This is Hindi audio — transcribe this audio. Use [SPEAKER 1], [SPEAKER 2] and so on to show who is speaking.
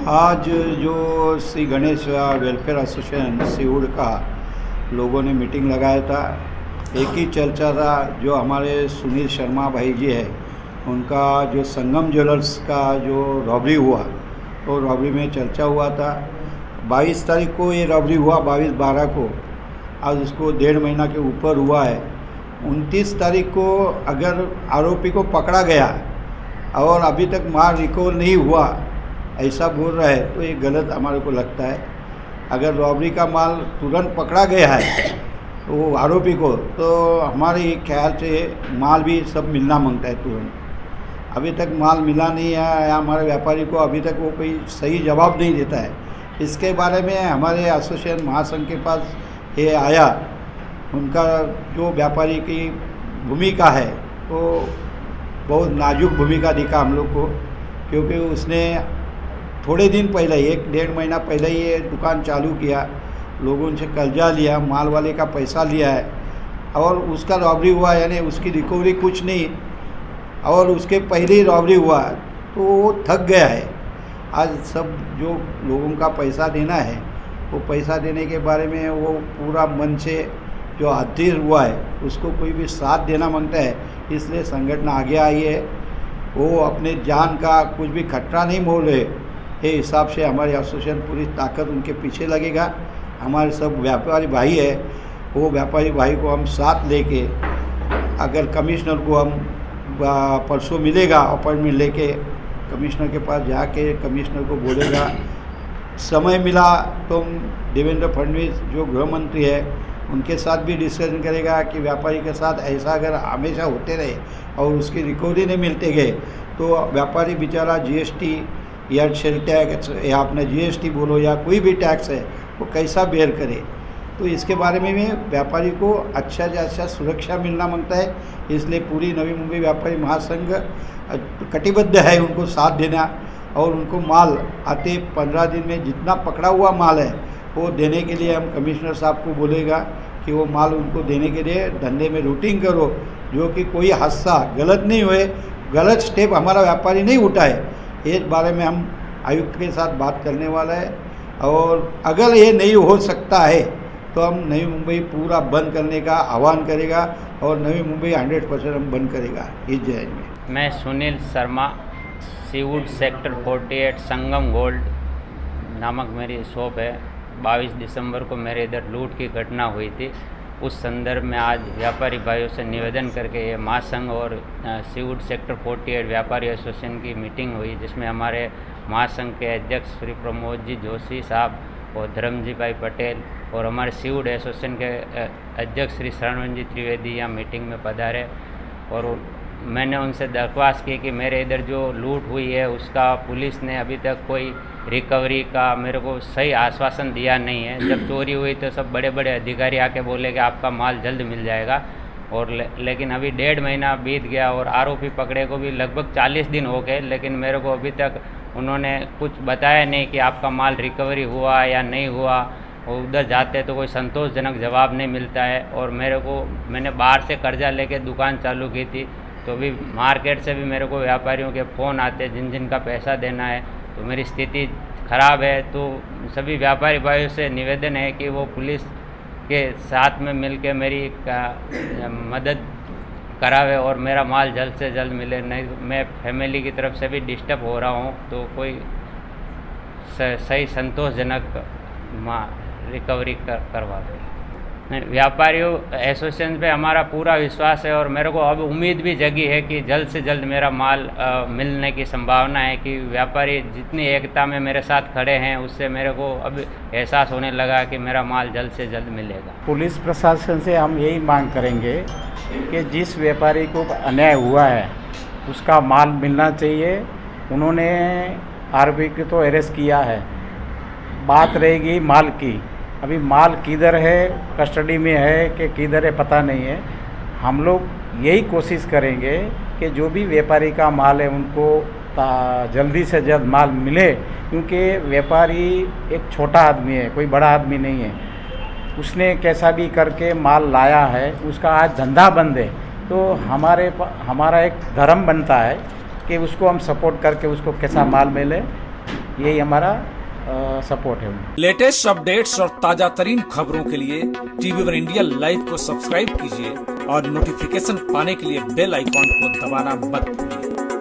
[SPEAKER 1] आज जो श्री गणेश वेलफेयर एसोसिएशन सीउड़ का लोगों ने मीटिंग लगाया था। एक ही चर्चा था, जो हमारे सुनील शर्मा भाई जी है उनका जो संगम ज्वेलर्स का जो रॉबरी हुआ, तो रॉबरी में चर्चा हुआ था। 22 तारीख को ये रॉबरी हुआ, 22/12 को। आज उसको 1.5 महीना के ऊपर हुआ है। 29 तारीख को अगर आरोपी को पकड़ा गया और अभी तक माल रिकवर नहीं हुआ, ऐसा बोल रहा है, तो ये गलत हमारे को लगता है। अगर रॉबरी का माल तुरंत पकड़ा गया है तो वो आरोपी को, तो हमारे ख्याल से माल भी सब मिलना मांगता है तुरंत। अभी तक माल मिला नहीं है, या हमारे व्यापारी को अभी तक वो कोई सही जवाब नहीं देता है। इसके बारे में हमारे एसोसिएशन महासंघ के पास ये आया। उनका जो व्यापारी की भूमिका है वो बहुत नाजुक भूमिका दिखा हम लोग को, क्योंकि उसने थोड़े दिन पहले, 1-1.5 महीना पहले ये दुकान चालू किया, लोगों से कर्जा लिया, माल वाले का पैसा लिया है और उसका रॉबरी हुआ, यानी उसकी रिकवरी कुछ नहीं, और उसके पहले ही रॉबरी हुआ, तो वो थक गया है। आज सब जो लोगों का पैसा देना है, वो पैसा देने के बारे में वो पूरा मन से जो अधीर हुआ है, उसको कोई भी साथ देना मांगता है। इसलिए संगठन आगे आई है। वो अपने जान का कुछ भी खतरा नहीं मोल रहे। ये हिसाब से हमारे एसोसिएशन पूरी ताकत उनके पीछे लगेगा। हमारे सब व्यापारी भाई है, वो व्यापारी भाई को हम साथ लेके, अगर कमिश्नर को हम परसों मिलेगा, अपॉइंटमेंट लेके कमिश्नर के पास जाके कमिश्नर को बोलेगा, समय मिला तो हम देवेंद्र फडणवीस जो गृह मंत्री है उनके साथ भी डिस्कशन करेगा कि व्यापारी के साथ ऐसा अगर हमेशा होते रहे और उसकी रिकवरी नहीं मिलते गए, तो व्यापारी बेचारा जीएसटी या सेल टैक्स या अपना जीएसटी बोलो या कोई भी टैक्स है, वो कैसा बेयर करे। तो इसके बारे में भी व्यापारी को अच्छा से अच्छा सुरक्षा मिलना मांगता है। इसलिए पूरी नवी मुंबई व्यापारी महासंघ कटिबद्ध है उनको साथ देना, और उनको माल आते 15 दिन में जितना पकड़ा हुआ माल है वो देने के लिए हम कमिश्नर साहब को बोलेगा कि वो माल उनको देने के लिए धंधे में रूटिंग करो, जो कि कोई हादसा गलत नहीं हुए, गलत स्टेप हमारा व्यापारी नहीं उठाए। इस बारे में हम आयुक्त के साथ बात करने वाला है, और अगर ये नहीं हो सकता है तो हम नई मुंबई पूरा बंद करने का आह्वान करेगा, और नई मुंबई 100% हम बंद करेगा इस जहन में।
[SPEAKER 2] मैं सुनील शर्मा, सीवुड सेक्टर 48 संगम गोल्ड नामक मेरी शॉप है। 22 दिसंबर को मेरे इधर लूट की घटना हुई थी। उस संदर्भ में आज व्यापारी भाइयों से निवेदन करके ये महासंघ और सीवुड सेक्टर 48 व्यापारी एसोसिएशन की मीटिंग हुई, जिसमें हमारे महासंघ के अध्यक्ष श्री प्रमोद जी जोशी साहब और धर्मजी भाई पटेल और हमारे सीवुड एसोसिएशन के अध्यक्ष श्री शरणवन जी त्रिवेदी यहाँ मीटिंग में पधारे। और मैंने उनसे दरख्वास्त की कि मेरे इधर जो लूट हुई है उसका पुलिस ने अभी तक कोई रिकवरी का मेरे को सही आश्वासन दिया नहीं है। जब चोरी हुई तो सब बड़े बड़े अधिकारी आके बोले कि आपका माल जल्द मिल जाएगा, और लेकिन अभी 1.5 महीना बीत गया और आरोपी पकड़े को भी लगभग 40 दिन हो गए, लेकिन मेरे को अभी तक उन्होंने कुछ बताया नहीं कि आपका माल रिकवरी हुआ या नहीं हुआ। और उधर जाते तो कोई संतोषजनक जवाब नहीं मिलता है। और मैंने बाहर से कर्जा लेके दुकान चालू की थी, तो अभी मार्केट से भी मेरे को व्यापारियों के फ़ोन आते हैं जिनका पैसा देना है, तो मेरी स्थिति ख़राब है। तो सभी व्यापारी भाइयों से निवेदन है कि वो पुलिस के साथ में मिलके मेरी मदद करावे और मेरा माल जल्द से जल्द मिले। नहीं मैं फैमिली की तरफ से भी डिस्टर्ब हो रहा हूँ, तो कोई सही संतोषजनक रिकवरी करवा दे। व्यापारियों एसोसिएशन पे हमारा पूरा विश्वास है, और मेरे को अब उम्मीद भी जगी है कि जल्द से जल्द मेरा माल मिलने की संभावना है। कि व्यापारी जितनी एकता में मेरे साथ खड़े हैं, उससे मेरे को अब एहसास होने लगा कि मेरा माल जल्द से जल्द मिलेगा।
[SPEAKER 3] पुलिस प्रशासन से हम यही मांग करेंगे कि जिस व्यापारी को अन्याय हुआ है उसका माल मिलना चाहिए। उन्होंने आरोपी को तो अरेस्ट किया है, बात रहेगी माल की। अभी माल किधर है, कस्टडी में है कि किधर है पता नहीं है। हम लोग यही कोशिश करेंगे कि जो भी व्यापारी का माल है उनको जल्दी से जल्द माल मिले, क्योंकि व्यापारी एक छोटा आदमी है, कोई बड़ा आदमी नहीं है। उसने कैसा भी करके माल लाया है, उसका आज धंधा बंद है, तो हमारा एक धर्म बनता है कि उसको हम सपोर्ट करके उसको कैसा माल मिले यही हमारा सपोर्ट है।
[SPEAKER 4] लेटेस्ट अपडेट्स और ताजा तरीन खबरों के लिए टीवी वन इंडिया लाइव को सब्सक्राइब कीजिए और नोटिफिकेशन पाने के लिए बेल आइकॉन को दबाना मत भूलिए।